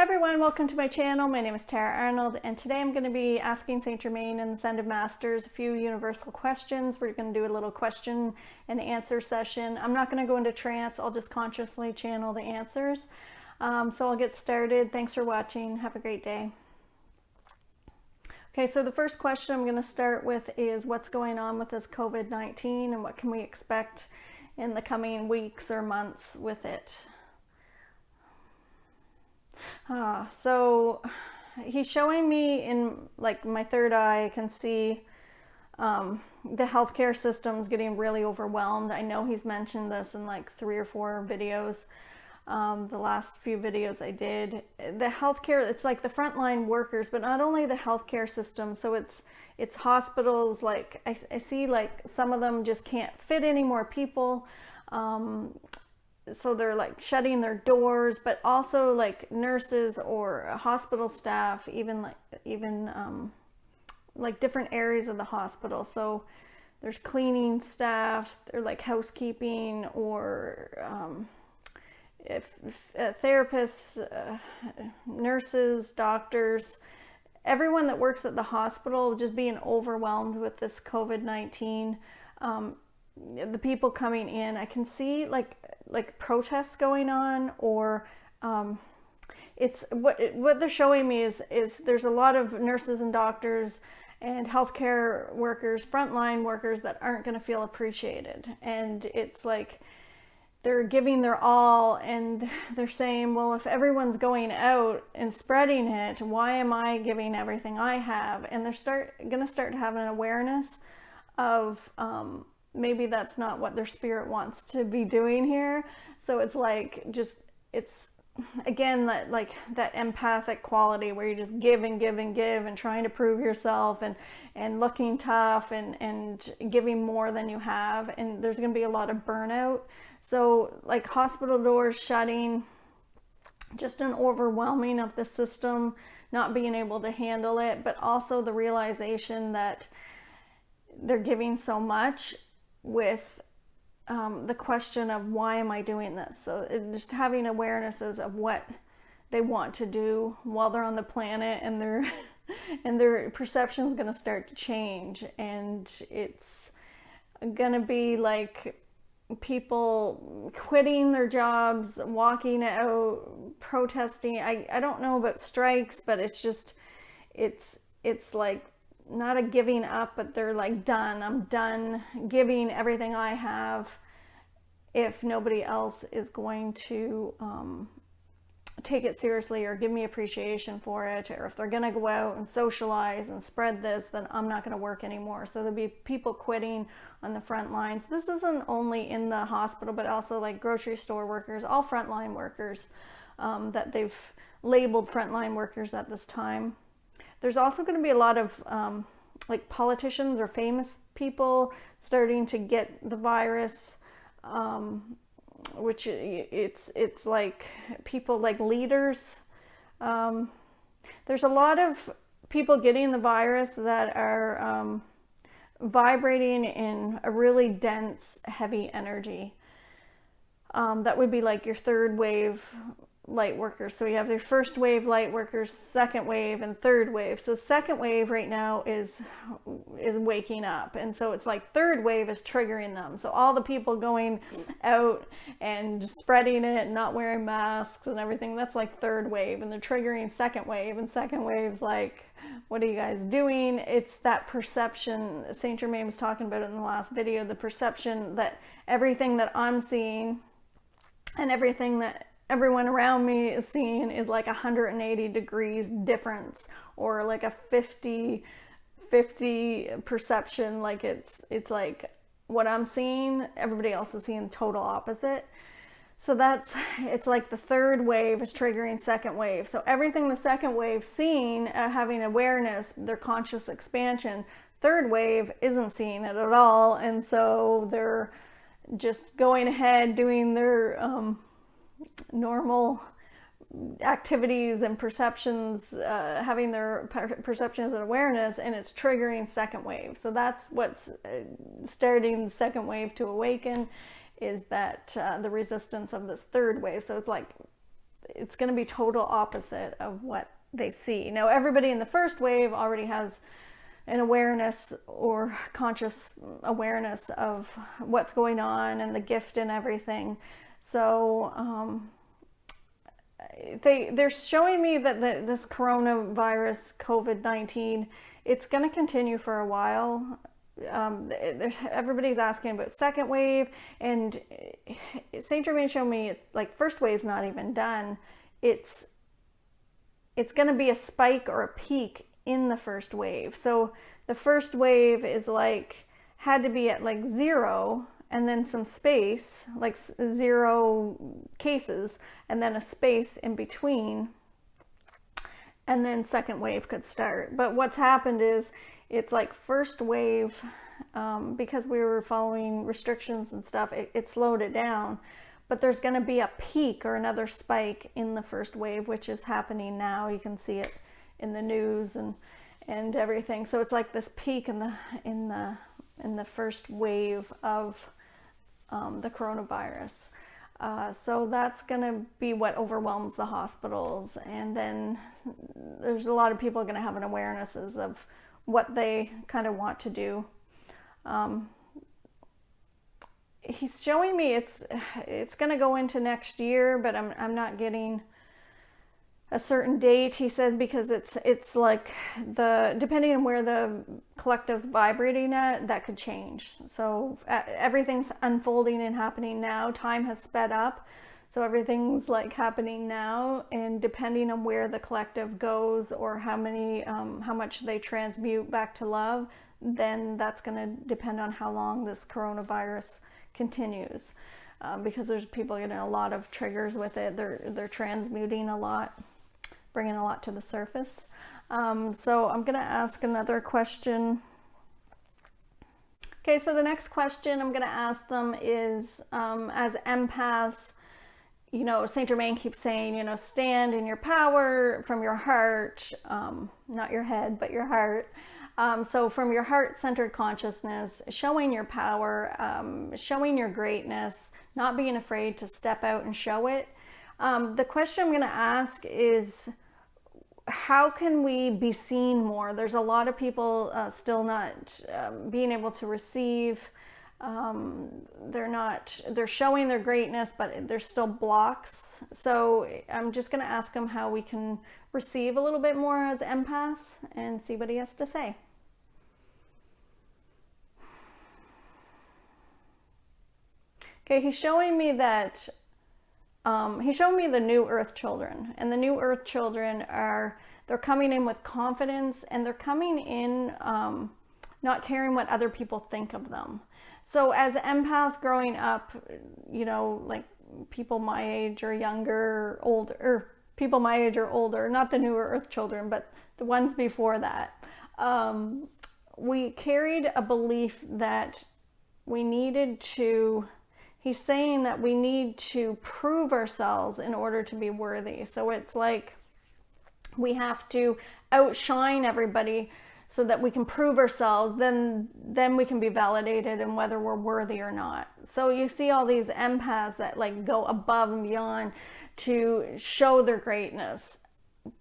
Hi everyone, welcome to my channel. My name is Tara Arnold, and today I'm going to be asking St. Germain and the Ascended Masters a few universal questions. We're going to do a little question and answer session. I'm not going to go into trance, I'll just consciously channel the answers. So I'll get started. Thanks for watching. Have a great day. Okay, so the first question I'm going to start with is what's going on with this COVID-19 and what can we expect in the coming weeks or months with it. So he's showing me in like my third eye, I can see the healthcare system's getting really overwhelmed. I know he's mentioned this in like 3 or 4 videos, the last few videos I did. The healthcare, it's like the frontline workers, but not only the healthcare system. So it's hospitals, like I see like some of them just can't fit any more people. So they're like shutting their doors, but also like nurses or hospital staff, even like different areas of the hospital. So there's cleaning staff, they're like housekeeping, or therapists, nurses, doctors, everyone that works at the hospital just being overwhelmed with this COVID-19. The people coming in, I can see like protests going on, or it's what they're showing me is there's a lot of nurses and doctors and healthcare workers, frontline workers that aren't going to feel appreciated, and it's like they're giving their all, and they're saying, well, if everyone's going out and spreading it, why am I giving everything I have? And they're going to start having an awareness of maybe that's not what their spirit wants to be doing here. So it's like it's again that empathic quality where you just give and give and give and trying to prove yourself and looking tough and giving more than you have, and there's going to be a lot of burnout. So like hospital doors shutting, just an overwhelming of the system, not being able to handle it, but also the realization that they're giving so much with the question of why am I doing this? So just having awarenesses of what they want to do while they're on the planet, and their perception is going to start to change, and it's going to be like people quitting their jobs, walking out, protesting. I don't know about strikes, but it's just it's like not a giving up, but they're like done. I'm done giving everything I have if nobody else is going to take it seriously or give me appreciation for it, or if they're going to go out and socialize and spread this, then I'm not going to work anymore. So there'll be people quitting on the front lines. This isn't only in the hospital, but also like grocery store workers, all frontline workers that they've labeled frontline workers at this time. There's also going to be a lot of like politicians or famous people starting to get the virus, which it's like people like leaders. There's a lot of people getting the virus that are vibrating in a really dense, heavy energy. That would be like your third wave light workers. So we have their first wave light workers, second wave, and third wave. So second wave right now is waking up, and so it's like third wave is triggering them. So all the people going out and spreading it and not wearing masks and everything, that's like third wave, and they're triggering second wave, and second wave's like, what are you guys doing? It's that perception St. Germain was talking about in the last video, the perception that everything that I'm seeing and everything that everyone around me is seeing is like 180 degrees difference, or like a 50 perception. Like it's like what I'm seeing, everybody else is seeing total opposite. So it's like the third wave is triggering second wave. So everything the second wave seeing, having awareness, their conscious expansion, third wave isn't seeing it at all, and so they're just going ahead doing their normal activities and perceptions, having their perceptions and awareness, and it's triggering second wave. So that's what's starting the second wave to awaken, is that the resistance of this third wave. So it's like it's going to be total opposite of what they see. Now, everybody in the first wave already has an awareness or conscious awareness of what's going on and the gift and everything. So they're showing me that this coronavirus, COVID-19, it's going to continue for a while. Everybody's asking about second wave, and St.Germain showed me like first wave's not even done. It's going to be a spike or a peak in the first wave. So the first wave is like had to be at like 0 and then some space, like 0 cases, and then a space in between, and then second wave could start. But what's happened is it's like first wave, because we were following restrictions and stuff, it slowed it down. But there's going to be a peak or another spike in the first wave, which is happening now. You can see it in the news and everything. So it's like this peak in the first wave of the coronavirus. So that's going to be what overwhelms the hospitals. And then there's a lot of people going to have an awarenesses of what they kind of want to do. He's showing me it's going to go into next year, but I'm not getting a certain date. He said because it's like depending on where the collective's vibrating at, that could change. So everything's unfolding and happening now. Time has sped up, so everything's like happening now, and depending on where the collective goes or how much they transmute back to love, then that's going to depend on how long this coronavirus continues, because there's people getting a lot of triggers with it. They're transmuting a lot, bringing a lot to the surface. So I'm going to ask another question. Okay, so the next question I'm going to ask them is, as empaths, you know, St. Germain keeps saying, you know, stand in your power from your heart, not your head, but your heart. So from your heart-centered consciousness, showing your power, showing your greatness, not being afraid to step out and show it. The question I'm going to ask is, how can we be seen more? There's a lot of people still not being able to receive. They're showing their greatness, but there's still blocks. So I'm just going to ask them how we can receive a little bit more as empaths and see what he has to say. Okay, he's showing me that he's showing me the new earth children, and the new earth children they're coming in with confidence, and they're coming in not caring what other people think of them. So as empaths growing up, you know, like people my age or younger, older, or people my age or older, not the newer earth children, but the ones before that, we carried a belief that we needed to, he's saying that we need to prove ourselves in order to be worthy. So it's like we have to outshine everybody so that we can prove ourselves, then we can be validated in whether we're worthy or not. So you see all these empaths that like go above and beyond to show their greatness,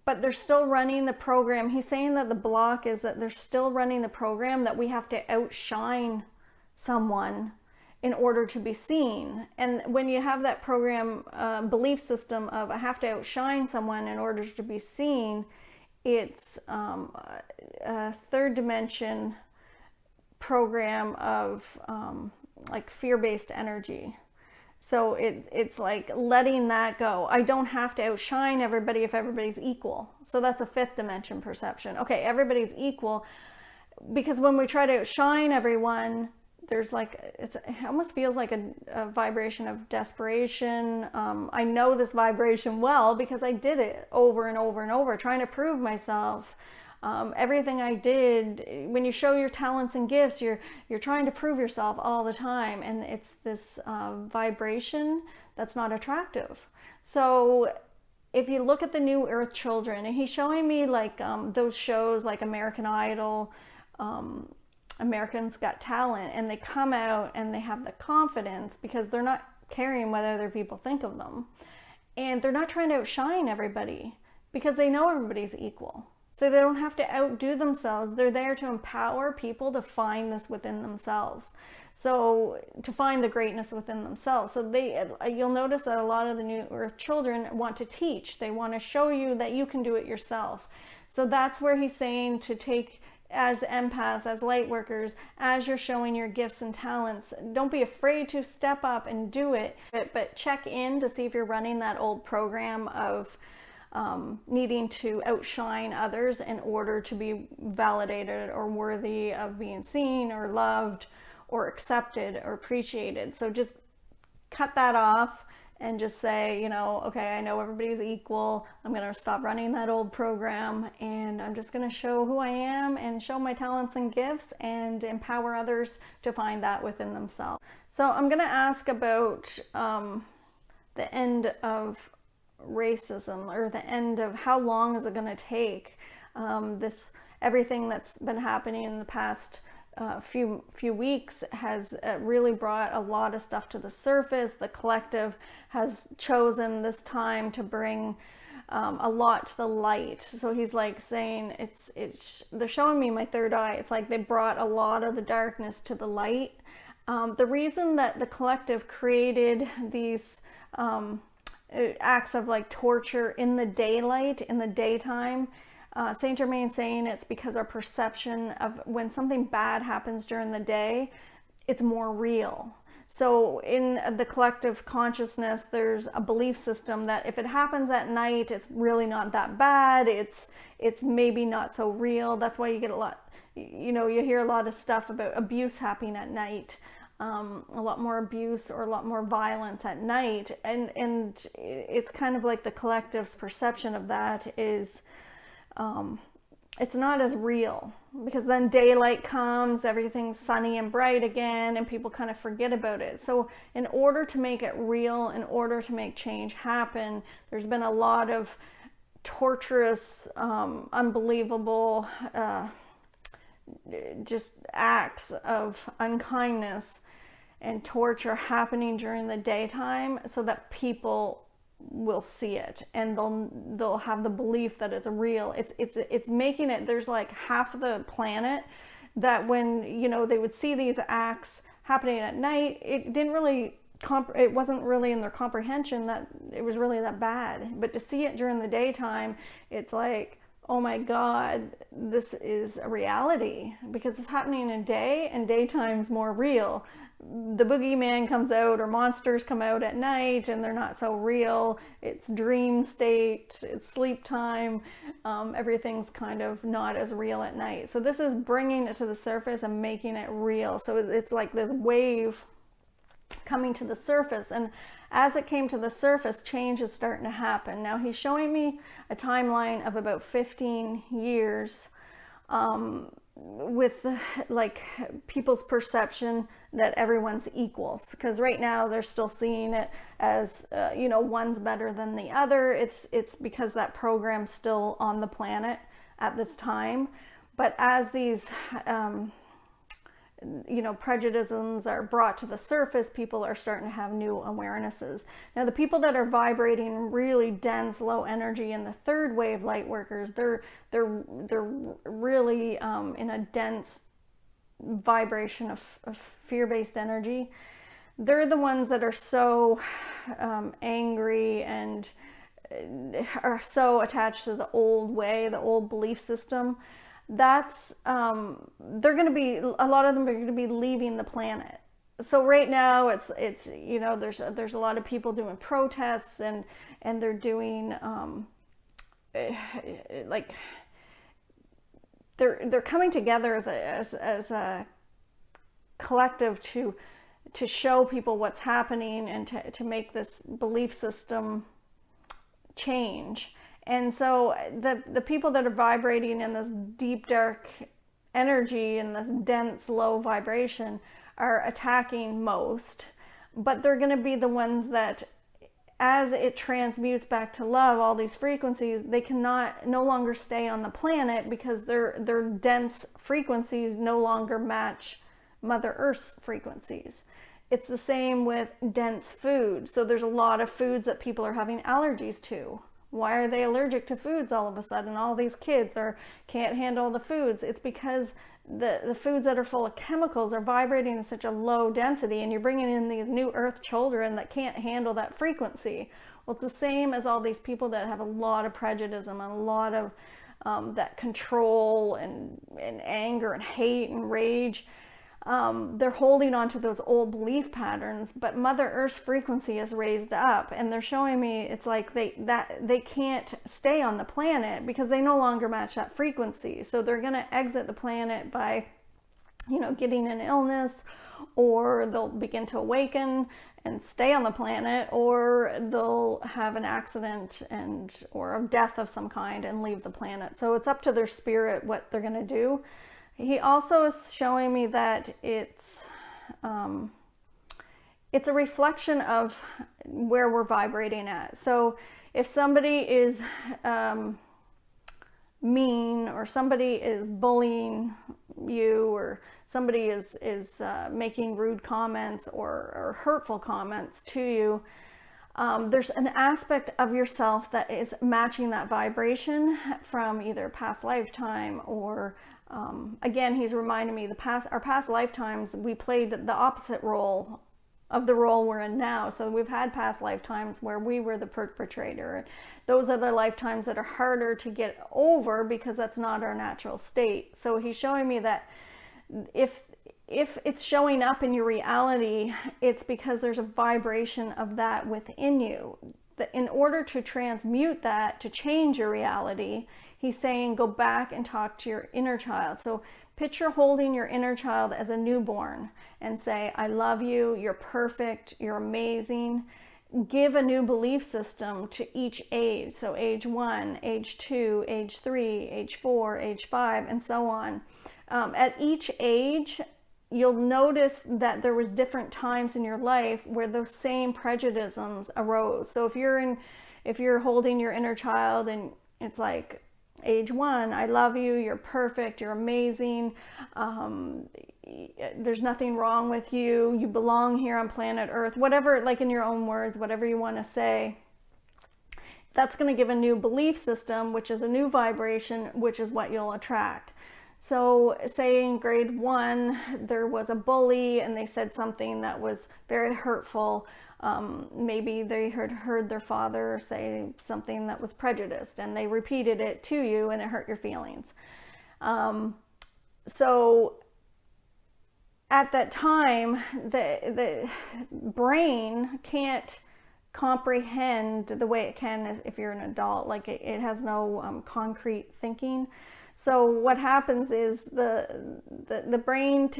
but they're still running the program. He's saying that the block is that they're still running the program that we have to outshine someone in order to be seen. And when you have that program belief system of I have to outshine someone in order to be seen, it's a third dimension program of like fear-based energy. So it's like letting that go. I don't have to outshine everybody if everybody's equal. So that's a fifth dimension perception. Okay, everybody's equal, because when we try to outshine everyone, there's like, it almost feels like a vibration of desperation. I know this vibration well because I did it over and over and over, trying to prove myself. Everything I did, when you show your talents and gifts, you're trying to prove yourself all the time, and it's this vibration that's not attractive. So if you look at the new earth children, and he's showing me like those shows like American Idol, Americans Got Talent, and they come out and they have the confidence because they're not caring what other people think of them. And they're not trying to outshine everybody because they know everybody's equal. So they don't have to outdo themselves. They're there to empower people to find this within themselves. So to find the greatness within themselves. So you'll notice that a lot of the New Earth children want to teach. They want to show you that you can do it yourself. So that's where he's saying to take, as empaths, as light workers, as you're showing your gifts and talents, don't be afraid to step up and do it, but check in to see if you're running that old program of needing to outshine others in order to be validated or worthy of being seen or loved or accepted or appreciated. So just cut that off and just say, you know, okay, I know everybody's equal. I'm going to stop running that old program, and I'm just going to show who I am and show my talents and gifts and empower others to find that within themselves. So I'm going to ask about the end of racism, or the end of how long is it going to take. Everything that's been happening in the past few weeks has really brought a lot of stuff to the surface. The collective has chosen this time to bring a lot to the light. So he's like saying they're showing me my third eye. It's like they brought a lot of the darkness to the light. The reason that the collective created these acts of like torture in the daylight, in the daytime, St.Germain saying it's because our perception of when something bad happens during the day, it's more real. So in the collective consciousness, there's a belief system that if it happens at night, it's really not that bad. It's maybe not so real. That's why you get a lot, you know, you hear a lot of stuff about abuse happening at night. A lot more abuse or a lot more violence at night. And it's kind of like the collective's perception of that is, it's not as real, because then daylight comes, everything's sunny and bright again, and people kind of forget about it. So in order to make it real, in order to make change happen, there's been a lot of torturous, unbelievable, just acts of unkindness and torture happening during the daytime, so that people will see it and they'll have the belief that it's real. It's making it, there's like half of the planet that when, you know, they would see these acts happening at night, it wasn't really in their comprehension that it was really that bad. But to see it during the daytime, it's like, oh my God, this is a reality, because it's happening in day, and daytime's more real. The boogeyman comes out, or monsters come out at night, and they're not so real. It's dream state, it's sleep time. Everything's kind of not as real at night. So this is bringing it to the surface and making it real. So it's like this wave coming to the surface, and as it came to the surface, change is starting to happen. Now he's showing me a timeline of about 15 years with like people's perception that everyone's equals, because right now they're still seeing it as you know, one's better than the other. It's because that program's still on the planet at this time. But as these you know, prejudices are brought to the surface, people are starting to have new awarenesses. Now, the people that are vibrating really dense, low energy in the third wave light workers, they're really in a dense vibration of fear-based energy. They're the ones that are so angry and are so attached to the old way, the old belief system. That's they're going to be, a lot of them are going to be leaving the planet. So right now it's you know, there's a lot of people doing protests, and they're doing like they're coming together as a collective to show people what's happening, and to make this belief system change. And so the people that are vibrating in this deep, dark energy and this dense, low vibration are attacking most. But they're going to be the ones that, as it transmutes back to love, all these frequencies, they cannot no longer stay on the planet, because their dense frequencies no longer match Mother Earth's frequencies. It's the same with dense food. So there's a lot of foods that people are having allergies to. Why are they allergic to foods all of a sudden? All these kids can't handle the foods. It's because the foods that are full of chemicals are vibrating in such a low density, and you're bringing in these new earth children that can't handle that frequency. Well, it's the same as all these people that have a lot of prejudice and a lot of that control and anger and hate and rage. They're holding on to those old belief patterns, but Mother Earth's frequency is raised up, and they're showing me it's like they can't stay on the planet because they no longer match that frequency. So they're going to exit the planet by, getting an illness, or they'll begin to awaken and stay on the planet, or they'll have an accident or a death of some kind and leave the planet. So it's up to their spirit what they're going to do. He also is showing me that it's a reflection of where we're vibrating at. So if somebody is mean, or somebody is bullying you, or somebody is making rude comments or hurtful comments to you, there's an aspect of yourself that is matching that vibration from either past lifetime or again, he's reminding me our past lifetimes, we played the opposite role of the role we're in now. So we've had past lifetimes where we were the perpetrator. Those are the lifetimes that are harder to get over because that's not our natural state. So he's showing me that if it's showing up in your reality, it's because there's a vibration of that within you. In order to transmute that, to change your reality, he's saying go back and talk to your inner child. So picture holding your inner child as a newborn and say, I love you, you're perfect, you're amazing. Give a new belief system to each age. So age 1, age 2, age 3, age 4, age 5, and so on. At each age, you'll notice that there was different times in your life where those same prejudices arose. So if you're holding your inner child and it's like, age 1, I love you, you're perfect, you're amazing, there's nothing wrong with you, you belong here on planet Earth, whatever, like in your own words, whatever you want to say, that's going to give a new belief system, which is a new vibration, which is what you'll attract. So say in grade 1, there was a bully and they said something that was very hurtful. Maybe they heard their father say something that was prejudiced and they repeated it to you and it hurt your feelings. So at that time, the brain can't comprehend the way it can if you're an adult. Like it has no concrete thinking. So what happens is the brain,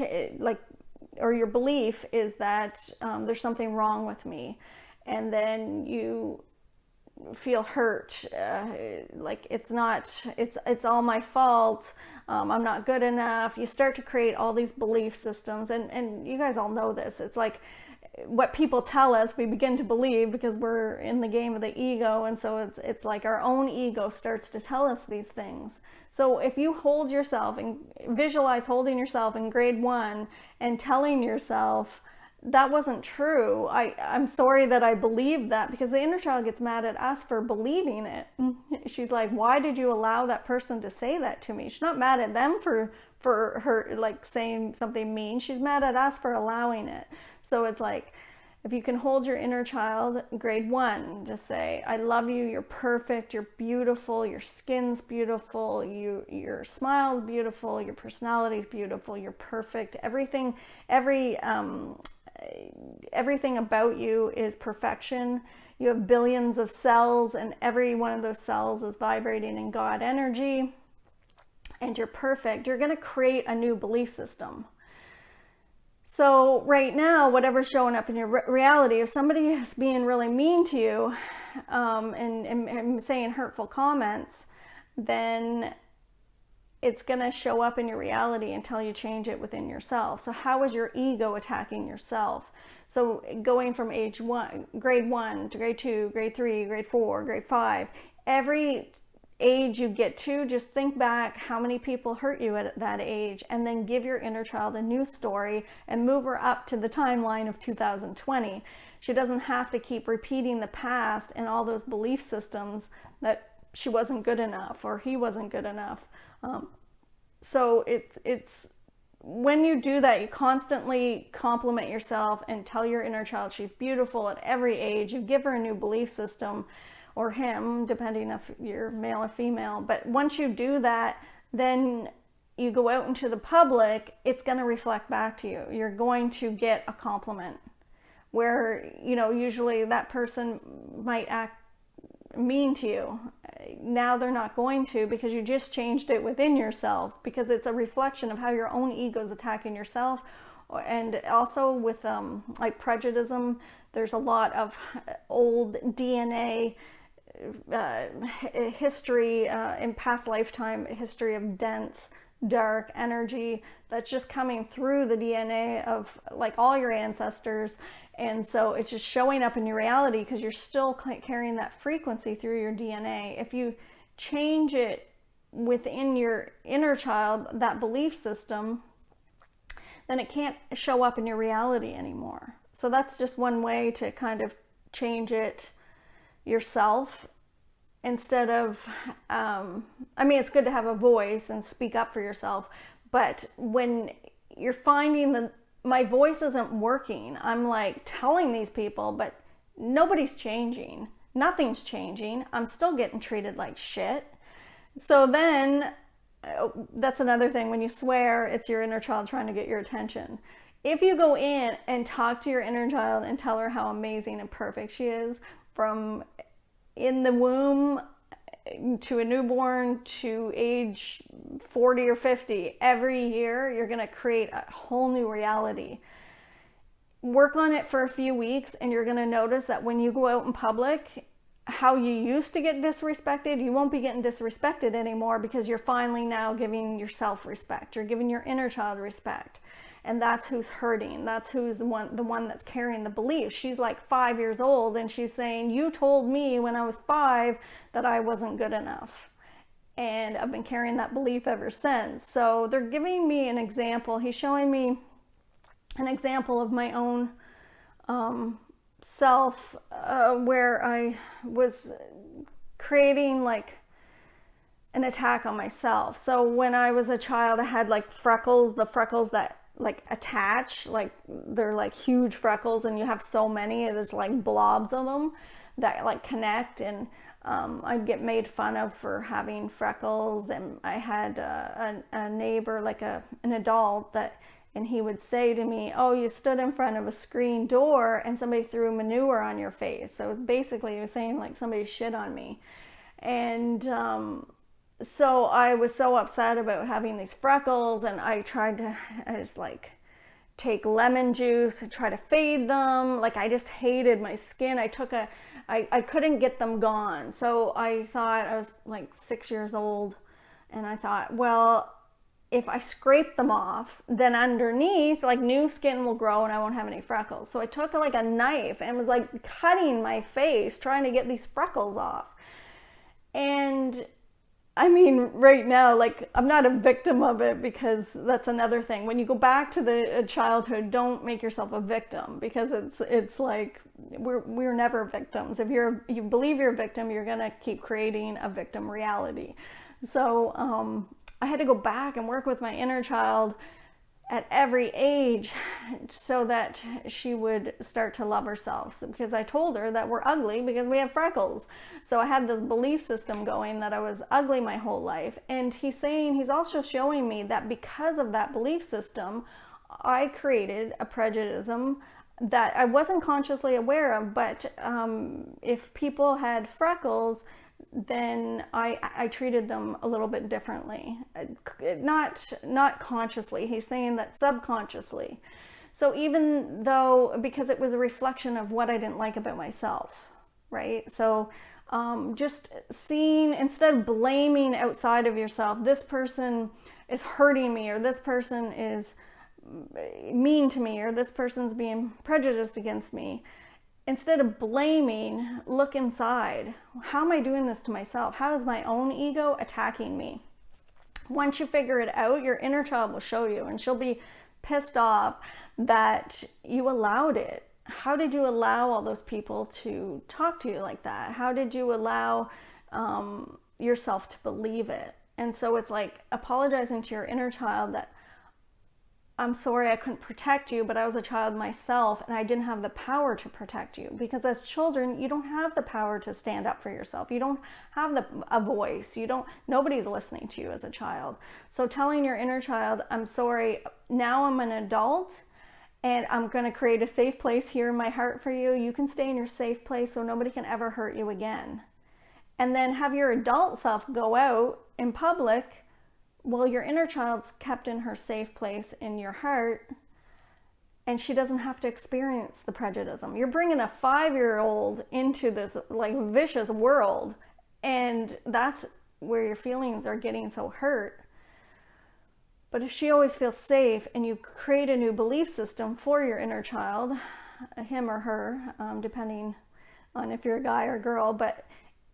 or your belief is that there's something wrong with me, and then you feel hurt, like it's all my fault, I'm not good enough. You start to create all these belief systems, and you guys all know this. It's like what people tell us, we begin to believe because we're in the game of the ego, and so it's like our own ego starts to tell us these things. So if you hold yourself and visualize holding yourself in grade 1 and telling yourself, that wasn't true, I'm sorry that I believed that, because the inner child gets mad at us for believing it. She's like, why did you allow that person to say that to me? She's not mad at them for her like saying something mean. She's mad at us for allowing it. So it's like, if you can hold your inner child, grade 1, just say, I love you, you're perfect, you're beautiful, your skin's beautiful, your smile's beautiful, your personality's beautiful, you're perfect, everything about you is perfection. You have billions of cells, and every one of those cells is vibrating in God energy, and you're perfect. You're going to create a new belief system. So right now, whatever's showing up in your reality, if somebody is being really mean to you and saying hurtful comments, then it's going to show up in your reality until you change it within yourself. So how is your ego attacking yourself? So going from grade 1 to grade 2, grade 3, grade 4, grade 5, every age you get to, just think back how many people hurt you at that age, and then give your inner child a new story and move her up to the timeline of 2020. She doesn't have to keep repeating the past and all those belief systems that she wasn't good enough or he wasn't good enough. So it's when you do that, you constantly compliment yourself and tell your inner child she's beautiful at every age. You give her a new belief system, or him, depending if you're male or female. But once you do that, then you go out into the public, it's going to reflect back to you. You're going to get a compliment where, you know, usually that person might act mean to you. Now they're not going to, because you just changed it within yourself, because it's a reflection of how your own ego is attacking yourself. And also with like prejudice, there's a lot of old DNA history, in past lifetime history of dense, dark energy that's just coming through the DNA of like all your ancestors. And so it's just showing up in your reality because you're still carrying that frequency through your DNA. If you change it within your inner child, that belief system, then it can't show up in your reality anymore. So that's just one way to kind of change it yourself, instead of I mean, it's good to have a voice and speak up for yourself, but when you're finding that my voice isn't working, I'm like telling these people, but nobody's changing, nothing's changing, I'm still getting treated like shit. So then that's another thing. When you swear, it's your inner child trying to get your attention. If you go in and talk to your inner child and tell her how amazing and perfect she is, from in the womb to a newborn to age 40 or 50, every year you're going to create a whole new reality. Work on it for a few weeks and you're going to notice that when you go out in public, how you used to get disrespected, you won't be getting disrespected anymore, because you're finally now giving yourself respect. You're giving your inner child respect. And that's who's hurting. That's who's the one that's carrying the belief. She's like 5 years old and she's saying, you told me when I was 5 that I wasn't good enough. And I've been carrying that belief ever since. So they're giving me an example. He's showing me an example of my own self, where I was creating like an attack on myself. So when I was a child, I had like freckles, the freckles that like attach, like they're like huge freckles, and you have so many, there's like blobs of them that like connect. And I'd get made fun of for having freckles. And I had a neighbor, like an adult, and he would say to me, oh, you stood in front of a screen door and somebody threw manure on your face. So basically he was saying like somebody shit on me. And so I was so upset about having these freckles, and I just like take lemon juice and try to fade them. Like I just hated my skin. I couldn't get them gone. So I thought, I was like 6 years old, and I thought, well, if I scrape them off, then underneath like new skin will grow and I won't have any freckles. So I took like a knife and was like cutting my face trying to get these freckles off. And I mean, right now, like, I'm not a victim of it, because that's another thing. When you go back to the childhood, don't make yourself a victim, because it's like we're never victims. If you believe you're a victim, you're gonna keep creating a victim reality. So I had to go back and work with my inner child at every age so that she would start to love herself, because I told her that we're ugly because we have freckles. So I had this belief system going that I was ugly my whole life. And he's also showing me that because of that belief system, I created a prejudice that I wasn't consciously aware of. But if people had freckles, then I treated them a little bit differently. Not consciously. He's saying that subconsciously. So even though, because it was a reflection of what I didn't like about myself, right? So just seeing, instead of blaming outside of yourself, this person is hurting me, or this person is mean to me, or this person's being prejudiced against me, instead of blaming, look inside. How am I doing this to myself? How is my own ego attacking me? Once you figure it out, your inner child will show you, and she'll be pissed off that you allowed it. How did you allow all those people to talk to you like that? How did you allow yourself to believe it? And so it's like apologizing to your inner child that, I'm sorry I couldn't protect you, but I was a child myself and I didn't have the power to protect you. Because as children, you don't have the power to stand up for yourself. You don't have a voice. Nobody's listening to you as a child. So telling your inner child, I'm sorry, now I'm an adult and I'm going to create a safe place here in my heart for you. You can stay in your safe place so nobody can ever hurt you again. And then have your adult self go out in public. Well, your inner child's kept in her safe place in your heart, and she doesn't have to experience the prejudice. You're bringing a 5-year-old into this like vicious world, and that's where your feelings are getting so hurt. But if she always feels safe and you create a new belief system for your inner child, him or her, depending on if you're a guy or girl, but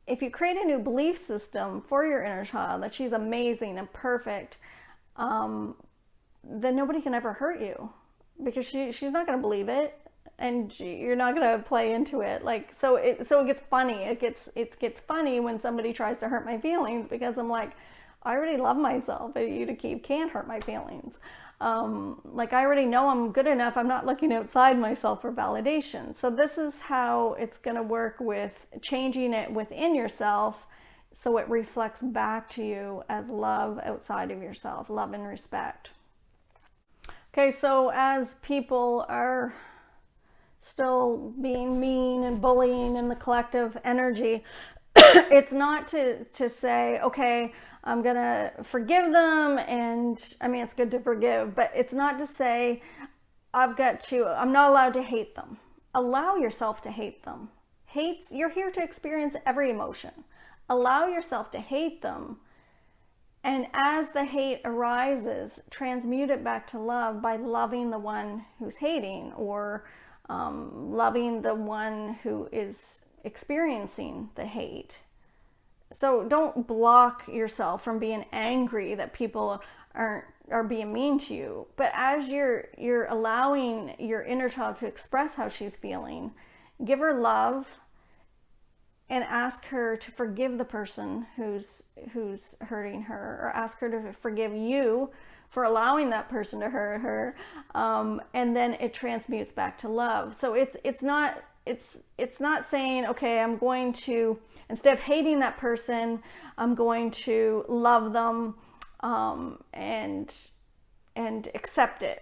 if you create a new belief system for your inner child that she's amazing and perfect, then nobody can ever hurt you, because she's not going to believe it, and you're not going to play into it. Like, so it gets funny. It gets funny when somebody tries to hurt my feelings, because I'm like, I already love myself. You can't hurt my feelings. Like, I already know I'm good enough. I'm not looking outside myself for validation. So this is how it's going to work with changing it within yourself, so it reflects back to you as love outside of yourself, love and respect. Okay, so as people are still being mean and bullying in the collective energy, it's not to say, okay, I'm gonna forgive them, and I mean, it's good to forgive, but it's not to say I'm not allowed to hate them. Allow yourself to hate them. You're here to experience every emotion. Allow yourself to hate them, and as the hate arises, transmute it back to love by loving the one who's hating, or loving the one who is experiencing the hate. So don't block yourself from being angry that people are being mean to you. But as you're allowing your inner child to express how she's feeling, give her love and ask her to forgive the person who's hurting her, or ask her to forgive you for allowing that person to hurt her. And then it transmutes back to love. So it's not saying, okay, I'm going to, instead of hating that person, I'm going to love them and accept it.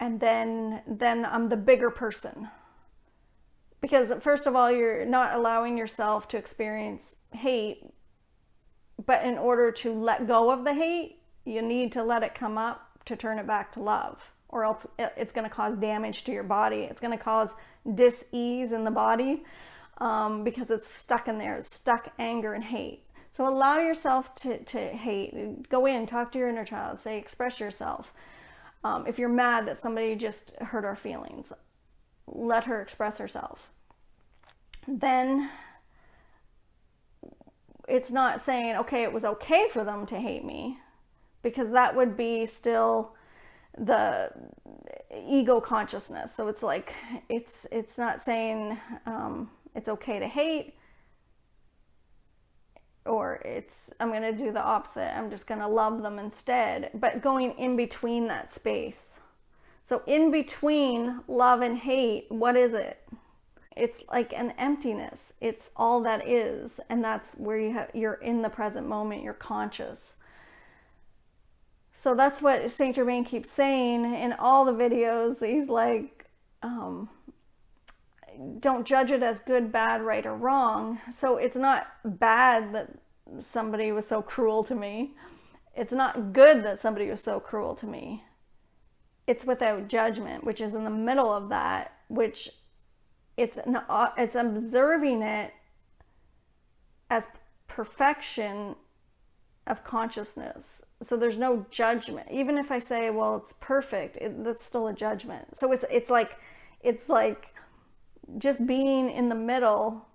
And then I'm the bigger person. Because first of all, you're not allowing yourself to experience hate. But in order to let go of the hate, you need to let it come up to turn it back to love. Or else it's going to cause damage to your body. It's going to cause dis-ease in the body. Because it's stuck in there. It's stuck anger and hate. So allow yourself to hate. Go in, talk to your inner child. Say, express yourself. If you're mad that somebody just hurt our feelings, let her express herself. Then it's not saying, okay, it was okay for them to hate me, because that would be still the ego consciousness. So it's like, it's not saying it's okay to hate, or I'm going to do the opposite. I'm just going to love them instead. But going in between that space. So in between love and hate, what is it? It's like an emptiness. It's all that is. And that's where you're in the present moment. You're conscious. So that's what St.Germain keeps saying in all the videos. He's like, don't judge it as good, bad, right, or wrong. So it's not bad that somebody was so cruel to me. It's not good that somebody was so cruel to me. It's without judgment, which is in the middle of that, which it's observing it as perfection of consciousness. So there's no judgment. Even if I say, well, it's perfect, that's still a judgment. So it's like just being in the middle,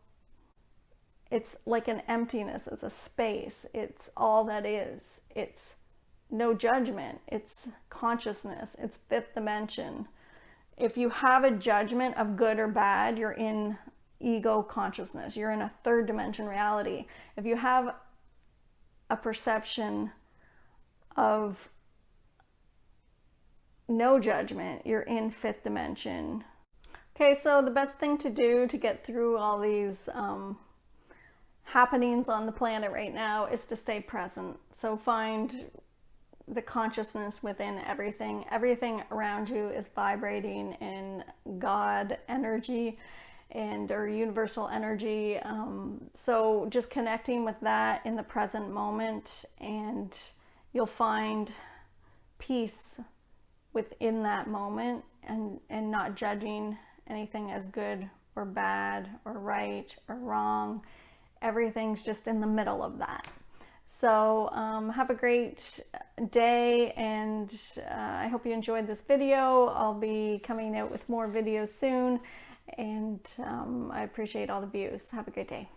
it's like an emptiness, it's a space, it's all that is. It's no judgment, it's consciousness, it's fifth dimension. If you have a judgment of good or bad, you're in ego consciousness, you're in a third dimension reality. If you have a perception of no judgment, you're in fifth dimension. Okay, so the best thing to do to get through all these happenings on the planet right now is to stay present. So find the consciousness within everything. Everything around you is vibrating in God energy or universal energy. So just connecting with that in the present moment, and you'll find peace within that moment, and not judging anything as good or bad or right or wrong. Everything's just in the middle of that. So have a great day, and I hope you enjoyed this video. I'll be coming out with more videos soon, and I appreciate all the views. Have a great day.